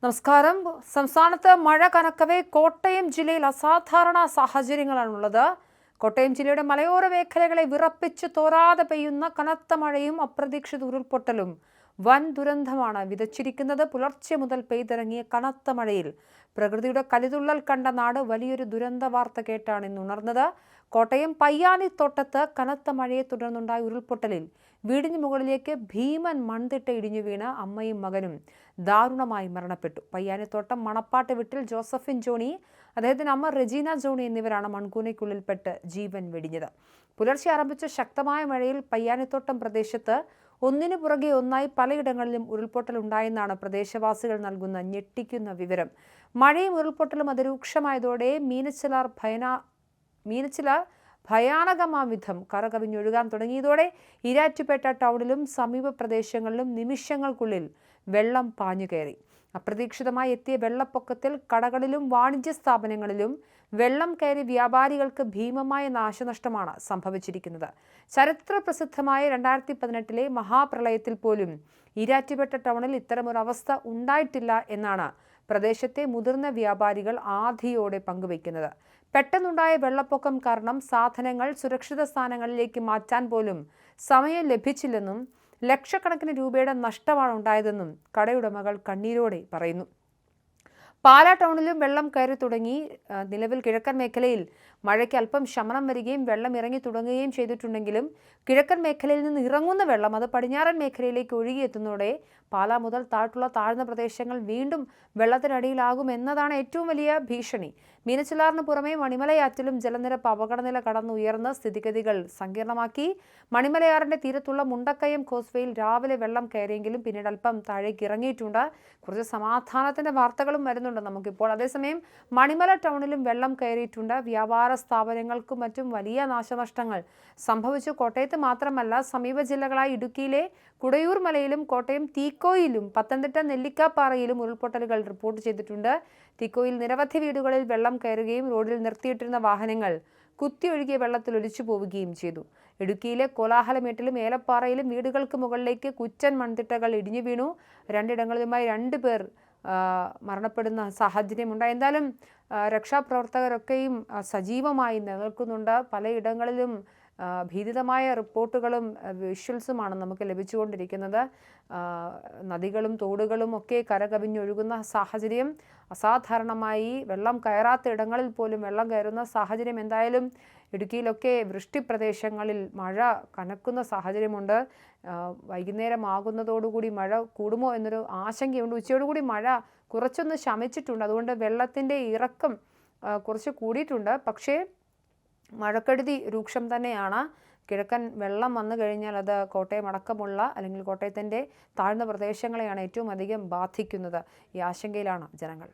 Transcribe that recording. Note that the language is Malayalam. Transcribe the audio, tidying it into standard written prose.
നമസ്കാരം. സംസ്ഥാനത്ത് മഴ കനക്കവേ കോട്ടയം ജില്ലയിൽ അസാധാരണ സാഹചര്യങ്ങളാണുള്ളത്. കോട്ടയം ജില്ലയുടെ മലയോര മേഖലകളെ വിറപ്പിച്ച് തോരാതെ പെയ്യുന്ന കനത്ത മഴയും അപ്രതീക്ഷിത ഉരുൾപൊട്ടലും വൻ ദുരന്തമാണ് വിതച്ചിരിക്കുന്നത്. പുലർച്ചെ മുതൽ പെയ്തിറങ്ങിയ കനത്ത മഴയിൽ പ്രകൃതിയുടെ കലിതുള്ളൽ കണ്ട നാട് വലിയൊരു ദുരന്ത വാർത്ത കേട്ടാണ് ഇന്ന് ഉണർന്നത്. കോട്ടയം പയ്യാനിത്തോട്ടത്ത് കനത്ത മഴയെ തുടർന്നുണ്ടായ ഉരുൾപൊട്ടലിൽ വീടിന് മുകളിലേക്ക് ഭീമൻ മൺതിട്ട ഇടിഞ്ഞു വീണ് അമ്മയും മകനും ദാരുണമായി മരണപ്പെട്ടു. പയ്യാനിത്തോട്ടം മണപ്പാട്ട് വീട്ടിൽ ജോസഫിൻ ജോണി, അദ്ദേഹത്തിന്റെ അമ്മ റെജീന ജോണി എന്നിവരാണ് മൺകൂനയ്ക്കുള്ളിൽപ്പെട്ട് ജീവൻ വെടിഞ്ഞത്. പുലർച്ചെ ആരംഭിച്ച ശക്തമായ മഴയിൽ പയ്യാനിത്തോട്ടം പ്രദേശത്ത് ഒന്നിനു പുറകെ ഒന്നായി പലയിടങ്ങളിലും ഉരുൾപൊട്ടൽ ഉണ്ടായെന്നാണ് പ്രദേശവാസികൾ നൽകുന്ന ഞെട്ടിക്കുന്ന വിവരം. മഴയും ഉരുൾപൊട്ടലും അതിരൂക്ഷമായതോടെ മീനച്ചിലാർ ഭയാനകമാം വിധം കരകവിഞ്ഞൊഴുകാൻ തുടങ്ങിയതോടെ ഈരാറ്റുപേട്ട ടൗണിലും സമീപ പ്രദേശങ്ങളിലും നിമിഷങ്ങൾക്കുള്ളിൽ വെള്ളം പാഞ്ഞുകയറി. അപ്രതീക്ഷിതമായി എത്തിയ വെള്ളപ്പൊക്കത്തിൽ കടകളിലും വാണിജ്യ സ്ഥാപനങ്ങളിലും വെള്ളം കയറി വ്യാപാരികൾക്ക് ഭീമമായ നാശനഷ്ടമാണ് സംഭവിച്ചിരിക്കുന്നത്. ചരിത്ര പ്രസിദ്ധമായ 2018 മഹാപ്രളയത്തിൽ പോലും ഈരാറ്റുപേട്ട ടൗണിൽ ഇത്തരമൊരവസ്ഥ ഉണ്ടായിട്ടില്ല എന്നാണ് പ്രദേശത്തെ മുതിർന്ന വ്യാപാരികൾ ആധിയോടെ പങ്കുവയ്ക്കുന്നത്. പെട്ടെന്നുണ്ടായ വെള്ളപ്പൊക്കം കാരണം സാധനങ്ങൾ സുരക്ഷിത സ്ഥാനങ്ങളിലേക്ക് മാറ്റാൻ പോലും സമയം ലഭിച്ചില്ലെന്നും ലക്ഷക്കണക്കിന് രൂപയുടെ നഷ്ടമാണ് ഉണ്ടായതെന്നും കടയുടമകൾ കണ്ണീരോടെ പറയുന്നു. പാലാ ടൗണിലും വെള്ളം കയറി തുടങ്ങി. നിലവിൽ കിഴക്കൻ മേഖലയിൽ മഴയ്ക്ക് അല്പം ശമനം വരികയും വെള്ളം ഇറങ്ങി തുടങ്ങുകയും ചെയ്തിട്ടുണ്ടെങ്കിലും കിഴക്കൻ മേഖലയിൽ നിന്ന് ഇറങ്ങുന്ന വെള്ളം അത് പടിഞ്ഞാറൻ മേഖലയിലേക്ക് ഒഴുകിയെത്തുന്നതോടെ പാലാ മുതൽ താഴ്ന്ന പ്രദേശങ്ങൾ വീണ്ടും വെള്ളത്തിനടിയിലാകുമെന്നതാണ് ഏറ്റവും വലിയ ഭീഷണി. മീനച്ചിലാറിന് പുറമെ മണിമലയാറ്റിലും ജലനിരപ്പ് അപകടനില കടന്നുയർന്ന് സ്ഥിതിഗതികൾ സങ്കീർണമാക്കി. മണിമലയാറിന്റെ തീരത്തുള്ള മുണ്ടക്കയം കോസ്വേയിൽ രാവിലെ വെള്ളം കയറിയെങ്കിലും പിന്നീട് അല്പം താഴേക്ക് ഇറങ്ങിയിട്ടുണ്ട്. കുറച്ച് സമാധാനത്തിന്റെ വാർത്തകളും വരുന്നുണ്ട് നമുക്കിപ്പോൾ. അതേസമയം മണിമല ടൗണിലും വെള്ളം കയറിയിട്ടുണ്ട്. വ്യാപാര സ്ഥാപനങ്ങൾക്കും മറ്റും വലിയ നാശനഷ്ടങ്ങൾ സംഭവിച്ചു. കോട്ടയത്ത് മാത്രമല്ല, സമീപ ജില്ലകളായ ഇടുക്കിയിലെ കുടയൂർ മലയിലും കോട്ടയം തീക്കോയിലും പത്തനംതിട്ട നെല്ലിക്കാപ്പാറയിലും ഉരുൾപൊട്ടലുകൾ റിപ്പോർട്ട് ചെയ്തിട്ടുണ്ട്. തീക്കോയിൽ നിരവധി വീടുകളിൽ വെള്ളം കയറുകയും റോഡിൽ നിർത്തിയിട്ടിരുന്ന വാഹനങ്ങൾ കുത്തിയൊഴുകിയ വെള്ളത്തിൽ ഒലിച്ചു പോവുകയും ചെയ്തു. ഇടുക്കിയിലെ കോലാഹലമേട്ടിലും ഏലപ്പാറയിലും വീടുകൾക്ക് മുകളിലേക്ക് കുറ്റൻ മൺതിട്ടകൾ ഇടിഞ്ഞു വീണു. രണ്ടിടങ്ങളിലുമായി 2 പേർ മരണപ്പെടുന്ന സാഹചര്യമുണ്ടായി. എന്തായാലും രക്ഷാപ്രവർത്തകരൊക്കെയും സജീവമായി നിലനിൽക്കുന്നുണ്ട്. പലയിടങ്ങളിലും ഭീതിതമായ റിപ്പോർട്ടുകളും വിഷ്വൽസുമാണ് നമുക്ക് ലഭിച്ചുകൊണ്ടിരിക്കുന്നത്. നദികളും തോടുകളും ഒക്കെ കരകവിഞ്ഞൊഴുകുന്ന സാഹചര്യം, അസാധാരണമായി വെള്ളം കയറാത്ത ഇടങ്ങളിൽ പോലും വെള്ളം കയറുന്ന സാഹചര്യം. എന്തായാലും ഇടുക്കിയിലൊക്കെ വൃഷ്ടിപ്രദേശങ്ങളിൽ മഴ കനക്കുന്ന സാഹചര്യമുണ്ട്. വൈകുന്നേരമാകുന്നതോടുകൂടി മഴ കൂടുമോ എന്നൊരു ആശങ്കയുണ്ട്. ഉച്ചയോടുകൂടി മഴ കുറച്ചൊന്ന് ശമിച്ചിട്ടുണ്ട്. അതുകൊണ്ട് വെള്ളത്തിൻ്റെ ഇറക്കം കുറച്ച് കൂടിയിട്ടുണ്ട്. പക്ഷേ മഴക്കെടുതി രൂക്ഷം തന്നെയാണ്. കിഴക്കൻ വെള്ളം വന്നു കഴിഞ്ഞാൽ അത് കോട്ടയം അടക്കമുള്ള അല്ലെങ്കിൽ കോട്ടയത്തിൻ്റെ താഴ്ന്ന പ്രദേശങ്ങളെയാണ് ഏറ്റവും അധികം ബാധിക്കുന്നത്. ഈ ആശങ്കയിലാണ് ജനങ്ങൾ.